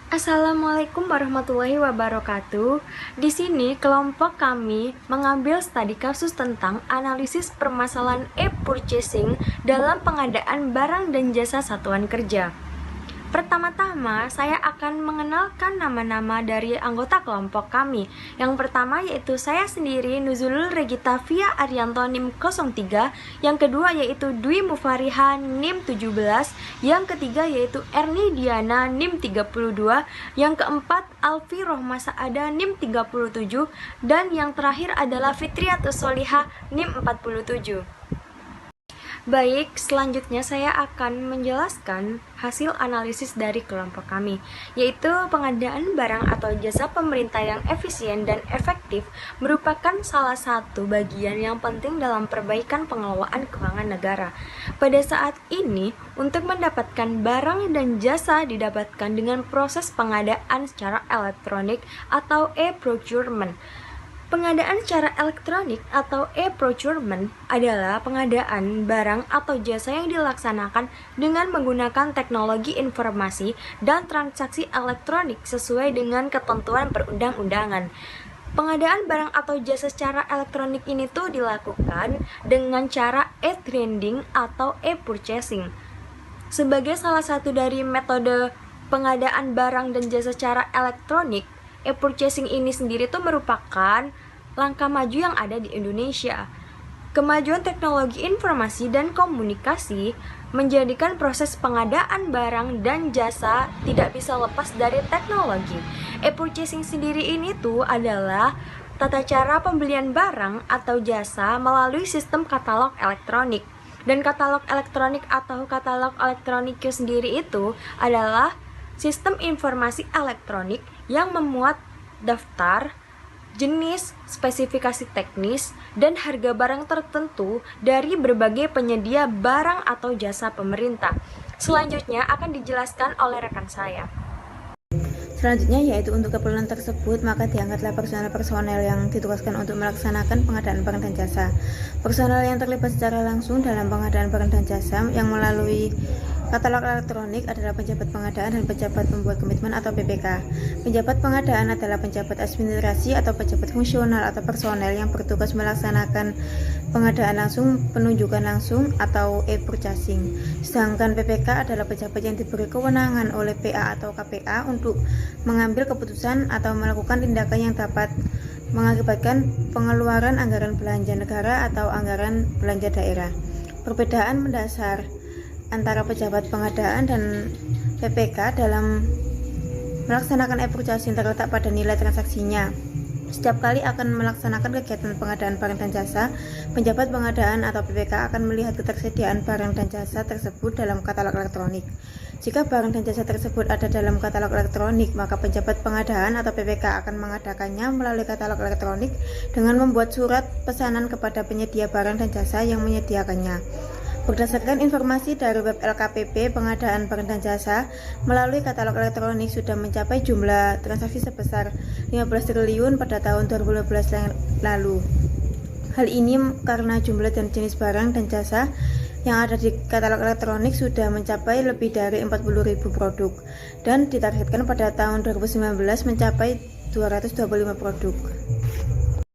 Assalamualaikum warahmatullahi wabarakatuh. Di sini kelompok kami mengambil studi kasus tentang analisis permasalahan e-purchasing dalam pengadaan barang dan jasa satuan kerja. Pertama-tama, saya akan mengenalkan nama-nama dari anggota kelompok kami. Yang pertama yaitu saya sendiri, Nuzulul Regita Via Arianto NIM 03. Yang kedua yaitu Dwi Mufariha NIM 17. Yang ketiga yaitu Erni Diana NIM 32. Yang keempat Alfi Rohma Saada NIM 37. Dan yang terakhir adalah Fitriatus Soliha NIM 47. Baik, selanjutnya saya akan menjelaskan hasil analisis dari kelompok kami, yaitu pengadaan barang atau jasa pemerintah yang efisien dan efektif merupakan salah satu bagian yang penting dalam perbaikan pengelolaan keuangan negara. Pada saat ini, untuk mendapatkan barang dan jasa didapatkan dengan proses pengadaan secara elektronik atau e-procurement. Pengadaan secara elektronik atau e-procurement adalah pengadaan barang atau jasa yang dilaksanakan dengan menggunakan teknologi informasi dan transaksi elektronik sesuai dengan ketentuan perundang-undangan. Pengadaan barang atau jasa secara elektronik ini tuh dilakukan dengan cara e-trending atau e-purchasing. Sebagai salah satu dari metode pengadaan barang dan jasa secara elektronik, e-purchasing ini sendiri tuh merupakan langkah maju yang ada di Indonesia. Kemajuan teknologi informasi dan komunikasi menjadikan proses pengadaan barang dan jasa tidak bisa lepas dari teknologi. E-purchasing sendiri ini tuh adalah tata cara pembelian barang atau jasa melalui sistem katalog elektronik. Dan katalog elektronik atau katalog elektronik sendiri itu adalah sistem informasi elektronik yang memuat daftar, jenis, spesifikasi teknis, dan harga barang tertentu dari berbagai penyedia barang atau jasa pemerintah. Selanjutnya akan dijelaskan oleh rekan saya. Selanjutnya yaitu untuk keperluan tersebut maka diangkatlah personel-personel yang ditugaskan untuk melaksanakan pengadaan barang dan jasa. Personel yang terlibat secara langsung dalam pengadaan barang dan jasa yang melalui katalog elektronik adalah penjabat pengadaan dan pejabat pembuat komitmen atau PPK. Penjabat pengadaan adalah penjabat administrasi atau pejabat fungsional atau personel yang bertugas melaksanakan pengadaan langsung, penunjukan langsung atau e-purchasing. Sedangkan PPK adalah pejabat yang diberi kewenangan oleh PA atau KPA untuk mengambil keputusan atau melakukan tindakan yang dapat mengakibatkan pengeluaran anggaran belanja negara atau anggaran belanja daerah. Perbedaan mendasar antara pejabat pengadaan dan PPK dalam melaksanakan e-purchasing terletak pada nilai transaksinya. Setiap kali akan melaksanakan kegiatan pengadaan barang dan jasa, penjabat pengadaan atau PPK akan melihat ketersediaan barang dan jasa tersebut dalam katalog elektronik. Jika barang dan jasa tersebut ada dalam katalog elektronik, maka penjabat pengadaan atau PPK akan mengadakannya melalui katalog elektronik dengan membuat surat pesanan kepada penyedia barang dan jasa yang menyediakannya. Berdasarkan informasi dari web LKPP, pengadaan barang dan jasa melalui katalog elektronik sudah mencapai jumlah transaksi sebesar 15 triliun pada tahun 2012 lalu. Hal ini karena jumlah dan jenis barang dan jasa yang ada di katalog elektronik sudah mencapai lebih dari 40.000 produk dan ditargetkan pada tahun 2019 mencapai 225 produk.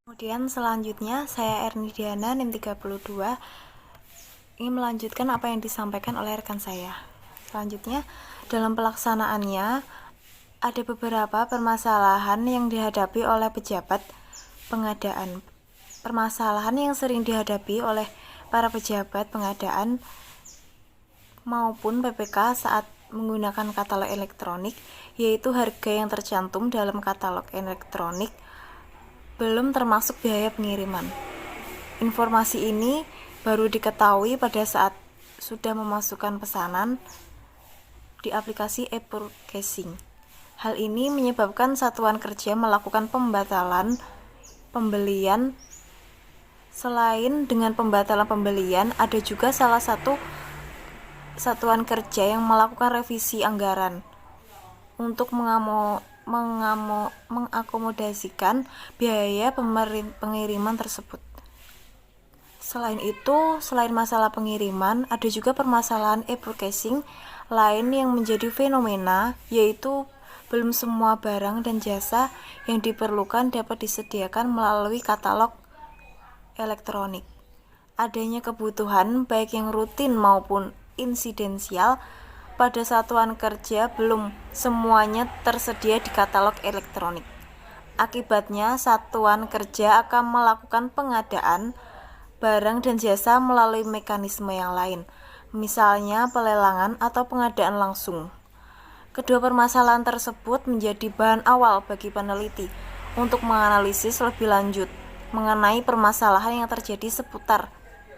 Kemudian selanjutnya saya Erni Diana NIM 32 ingin melanjutkan apa yang disampaikan oleh rekan saya. Selanjutnya, dalam pelaksanaannya ada beberapa permasalahan yang dihadapi oleh pejabat pengadaan. Permasalahan yang sering dihadapi oleh para pejabat pengadaan maupun PPK saat menggunakan katalog elektronik, yaitu harga yang tercantum dalam katalog elektronik belum termasuk biaya pengiriman. Informasi ini baru diketahui pada saat sudah memasukkan pesanan di aplikasi e-purchasing. Hal ini menyebabkan satuan kerja melakukan pembatalan pembelian. Selain dengan pembatalan pembelian, ada juga salah satu satuan kerja yang melakukan revisi anggaran untuk mengakomodasikan biaya pengiriman tersebut. Selain itu, selain masalah pengiriman, ada juga permasalahan e-purchasing lain yang menjadi fenomena, yaitu belum semua barang dan jasa yang diperlukan dapat disediakan melalui katalog elektronik. Adanya kebutuhan baik yang rutin maupun insidensial pada satuan kerja belum semuanya tersedia di katalog elektronik. Akibatnya, satuan kerja akan melakukan pengadaan barang dan jasa melalui mekanisme yang lain, misalnya pelelangan atau pengadaan langsung. Kedua permasalahan tersebut menjadi bahan awal bagi peneliti untuk menganalisis lebih lanjut mengenai permasalahan yang terjadi seputar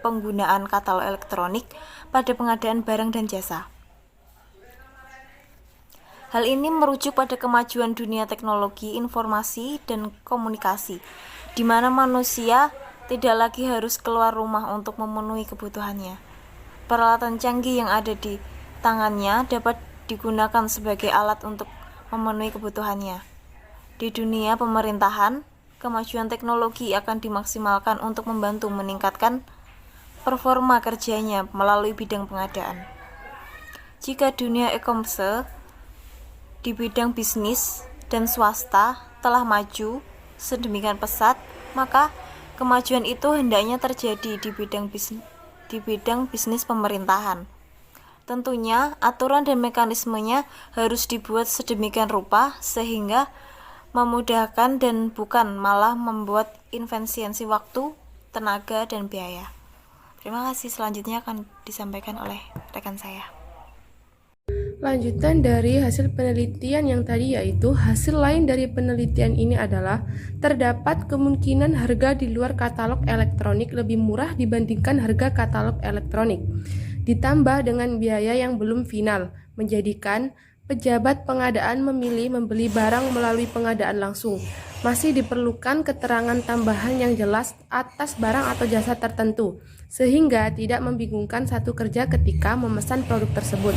penggunaan katalog elektronik pada pengadaan barang dan jasa. Hal ini merujuk pada kemajuan dunia teknologi, informasi, dan komunikasi, di mana manusia tidak lagi harus keluar rumah untuk memenuhi kebutuhannya. Peralatan canggih yang ada di tangannya dapat digunakan sebagai alat untuk memenuhi kebutuhannya. Di dunia pemerintahan, kemajuan teknologi akan dimaksimalkan untuk membantu meningkatkan performa kerjanya melalui bidang pengadaan. Jika dunia e-commerce di bidang bisnis dan swasta telah maju sedemikian pesat, maka kemajuan itu hendaknya terjadi di bidang bisnis pemerintahan. Tentunya, aturan dan mekanismenya harus dibuat sedemikian rupa sehingga memudahkan dan bukan malah membuat efisiensi waktu, tenaga, dan biaya. Terima kasih. Selanjutnya akan disampaikan oleh rekan saya. Lanjutan dari hasil penelitian yang tadi, yaitu hasil lain dari penelitian ini adalah terdapat kemungkinan harga di luar katalog elektronik lebih murah dibandingkan harga katalog elektronik, ditambah dengan biaya yang belum final, menjadikan pejabat pengadaan memilih membeli barang melalui pengadaan langsung. Masih diperlukan keterangan tambahan yang jelas atas barang atau jasa tertentu, sehingga tidak membingungkan satu kerja ketika memesan produk tersebut.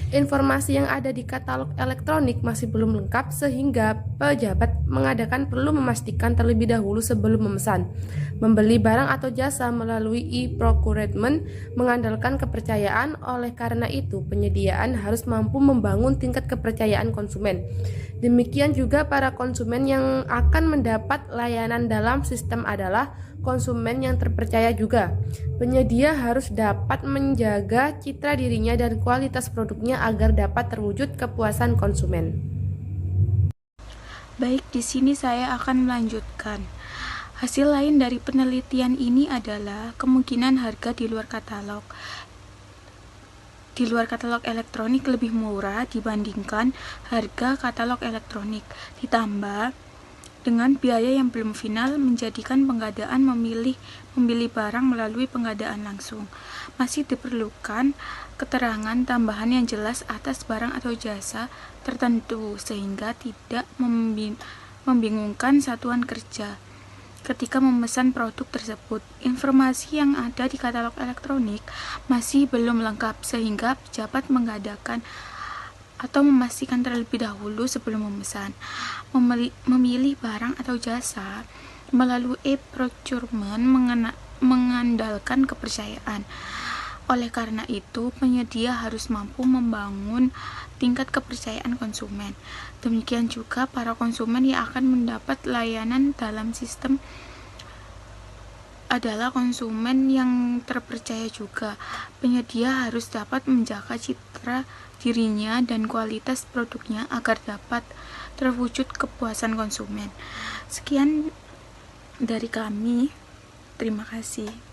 Informasi yang ada di katalog elektronik masih belum lengkap sehingga pejabat mengadakan perlu memastikan terlebih dahulu sebelum memesan. Membeli barang atau jasa melalui e-procurement mengandalkan kepercayaan, oleh karena itu penyediaan harus mampu membangun tingkat kepercayaan konsumen. Demikian juga para konsumen yang akan mendapat layanan dalam sistem adalah konsumen yang terpercaya juga. Penyedia harus dapat menjaga citra dirinya dan kualitas produknya agar dapat terwujud kepuasan konsumen. Baik, di sini saya akan melanjutkan. Hasil lain dari penelitian ini adalah kemungkinan harga di luar katalog elektronik lebih murah dibandingkan harga katalog elektronik, ditambah dengan biaya yang belum final menjadikan pengadaan memilih barang melalui pengadaan langsung. Masih diperlukan keterangan tambahan yang jelas atas barang atau jasa tertentu sehingga tidak membingungkan satuan kerja ketika memesan produk tersebut. Informasi yang ada di katalog elektronik masih belum lengkap sehingga pejabat mengadakan atau memastikan terlebih dahulu sebelum memesan. Memilih barang atau jasa melalui e-procurement mengandalkan kepercayaan. Oleh karena itu, penyedia harus mampu membangun tingkat kepercayaan konsumen. Demikian juga para konsumen yang akan mendapat layanan dalam sistem adalah konsumen yang terpercaya juga. Penyedia harus dapat menjaga citra dirinya dan kualitas produknya agar dapat terwujud kepuasan konsumen. Sekian dari kami. Terima kasih.